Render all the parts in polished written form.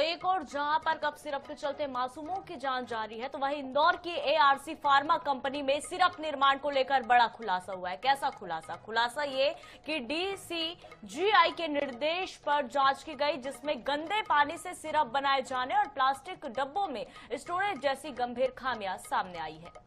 एक और जहां पर कफ सिरप के चलते मासूमों की जान जा रही है, तो वहीं इंदौर की एआरसी फार्मा कंपनी में सिरप निर्माण को लेकर बड़ा खुलासा हुआ है। कैसा खुलासा? खुलासा ये कि डीसीजीआई के निर्देश पर जांच की गई, जिसमें गंदे पानी से सिरप बनाए जाने और प्लास्टिक डब्बों में स्टोरेज जैसी गंभीर खामियां सामने आई है।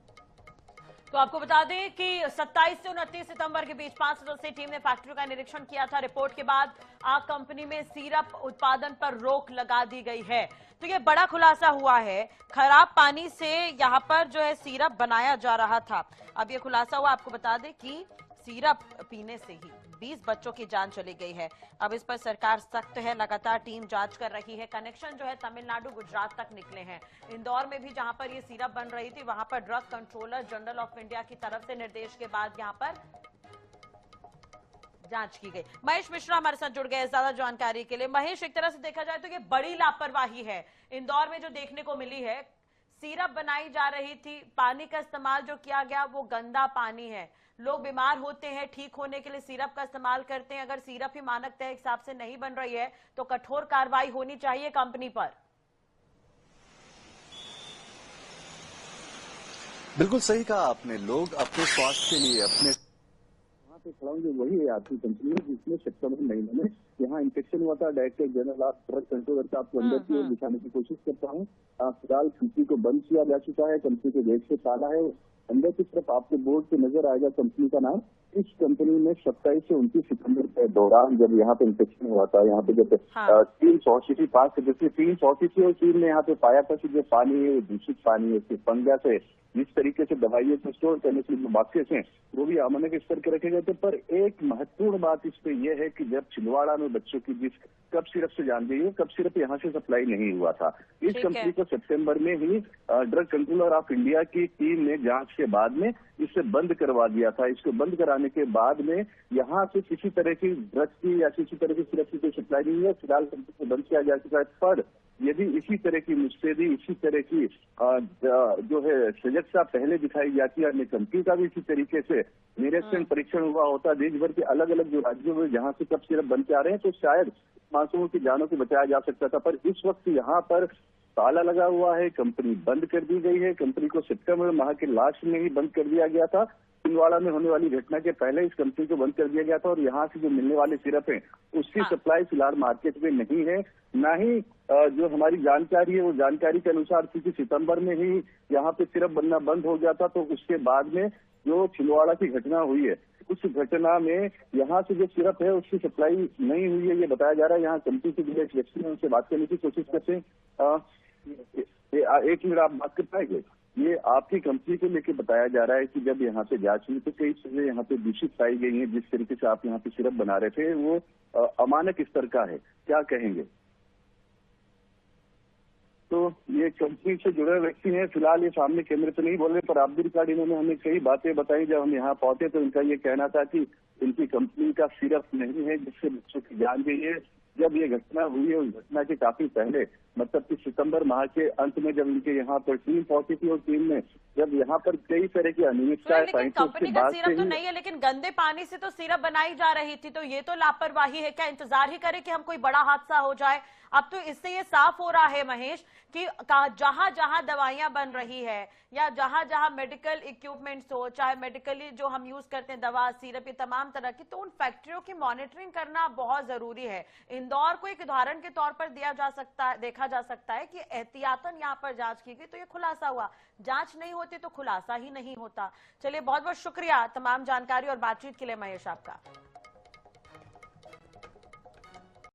तो आपको बता दें कि 27 से 29 सितंबर के बीच 5 सदस्यीय टीम ने फैक्ट्री का निरीक्षण किया था। रिपोर्ट के बाद आग कंपनी में सिरप उत्पादन पर रोक लगा दी गई है। तो ये बड़ा खुलासा हुआ है, खराब पानी से यहाँ पर जो है सिरप बनाया जा रहा था। अब ये खुलासा हुआ, आपको बता दें कि सिरप पीने से ही 20 बच्चों की जान चली गई है। अब इस पर सरकार सख्त है, लगातार टीम जांच कर रही है। कनेक्शन जो है तमिलनाडु गुजरात तक निकले हैं। इंदौर में भी जहां पर ये सिरप बन रही थी, वहां पर drug controller general of India की तरफ से निर्देश के बाद यहां पर जांच की गई। महेश मिश्रा हमारे साथ जुड़ गए ज्यादा जानकारी के लिए। महेश, एक तरह से देखा जाए तो ये बड़ी लापरवाही है इंदौर में जो देखने को मिली है। सिरप बनाई जा रही थी, पानी का इस्तेमाल जो किया गया वो गंदा पानी है। लोग बीमार होते हैं, ठीक होने के लिए सिरप का इस्तेमाल करते हैं। अगर सिरप ही मानक तय हिसाब से नहीं बन रही है तो कठोर कार्रवाई होनी चाहिए कंपनी पर। बिल्कुल सही कहा आपने। लोग अपने स्वास्थ्य के लिए अपने वहाँ पे खड़ा हूँ, जो वही आरती कंपनी है जिसमें सितंबर महीने में यहाँ इन्फेक्शन हुआ था। Director general of drug controller का आपको अंदर की ओर दिखाने की कोशिश करता हूँ। फिलहाल कंपनी को बंद किया जा चुका है, कंपनी को गेट से ताला है। अंदर की तरफ आपको बोर्ड पे नजर आएगा कंपनी का नाम। इस कंपनी में 27 से 29 सितंबर के दौरान जब यहाँ पे इन्फेक्शन हुआ था, यहाँ पे जब 3 सदस्यीय 5 सदस्यीय 3 सदस्यीय और टीम ने यहाँ पे पाया था कि जो पानी है दूषित पानी है, उसके फंगस है, जिस तरीके से दवाइयों को स्टोर करने के लिए बॉक्सेस हैं वो भी अमानक स्तर के रखे गए थे। पर एक महत्वपूर्ण बात इस पे यह है कि जब छिंदवाड़ा में बच्चों की जिस कप सिरप से जान गई है, कप सिरप यहाँ से सप्लाई नहीं हुआ था। इस कंपनी को सितंबर में ही ड्रग कंट्रोलर ऑफ इंडिया की टीम ने जांच के बाद में इसे बंद करवा दिया था। इसको बंद कराने के बाद में यहाँ से किसी तरह की ड्रग की या किसी तरह की सिरप की कोई सप्लाई नहीं है। फिलहाल कंपनी को बंद किया जा चुका है। पर यदि इसी तरह की मुस्तैदी, इसी तरह की जो है सजगता पहले दिखाई जाती है, अन्य कंपनी का भी इसी तरीके से निरीक्षण परीक्षण हुआ होता देश भर के अलग अलग जो राज्यों में जहां से कप सिरप बन के आ रहे हैं, तो शायद मासूमों की जानों को बचाया जा सकता था। पर इस वक्त यहाँ पर ताला लगा हुआ है, कंपनी बंद कर दी गई है। कंपनी को सितंबर माह के लास्ट में ही बंद कर दिया गया था। छिंदवाड़ा में होने वाली घटना के पहले इस कंपनी को बंद कर दिया गया था और यहाँ से जो मिलने वाले सिरप है उसकी सप्लाई फिलहाल मार्केट में नहीं है। ना ही जो हमारी जानकारी है वो जानकारी के अनुसार, क्योंकि सितंबर में ही यहाँ पे सिरप बनना बंद हो गया था, तो उसके बाद में जो छिंदवाड़ा की घटना हुई है उस घटना में यहाँ से जो सिरप है उसकी सप्लाई नहीं हुई है, ये बताया जा रहा है। यहाँ कंपनी के जो व्यक्ति है उनसे बात करने की कोशिश करते हैं। एक मिनट आप बात कर पाएंगे? ये आपकी कंपनी को लेकर बताया जा रहा है कि जब यहाँ पे जांच हुई तो कई चीजें यहाँ पे दूषित पाई गई हैं। जिस तरीके से आप यहाँ पे सिरप बना रहे थे वो अमानक स्तर का है, क्या कहेंगे? तो ये कंपनी से जुड़े व्यक्ति हैं, फिलहाल ये सामने कैमरे पे नहीं बोल रहे, पर आप भी रिकॉर्ड इन्होंने हमें कई बातें बताई। जब हम यहाँ पहुंचे तो इनका ये कहना था कि इनकी कंपनी का सिरप नहीं है जिससे बच्चों की जान गई है। जब ये घटना हुई है उस घटना के काफी पहले, मतलब कि सितंबर माह के अंत में जब इनके यहाँ पर टीम पहुंची थी और टीम ने जब यहाँ पर कई तरह की अनियमितताएं पाई थी उसके बाद सिरप तो नहीं है, लेकिन गंदे पानी से तो सिरप बनाई जा रही थी, तो ये तो लापरवाही है। क्या इंतजार ही करे कि हम कोई बड़ा हादसा हो जाए? अब तो इससे ये साफ हो रहा है महेश कि जहां जहां दवाइयां बन रही है या जहां जहां मेडिकल इक्विपमेंट्स हो, चाहे मेडिकली जो हम यूज करते हैं दवा, सिरप, ये तमाम तरह की, तो उन फैक्ट्रियों की मॉनिटरिंग करना बहुत जरूरी है। इंदौर को एक उदाहरण के तौर पर देखा जा सकता है कि एहतियातन यहाँ पर जांच की गई तो ये खुलासा हुआ। जांच नहीं होती तो खुलासा ही नहीं होता। चलिए, बहुत बहुत शुक्रिया तमाम जानकारी और बातचीत के लिए महेश आपका।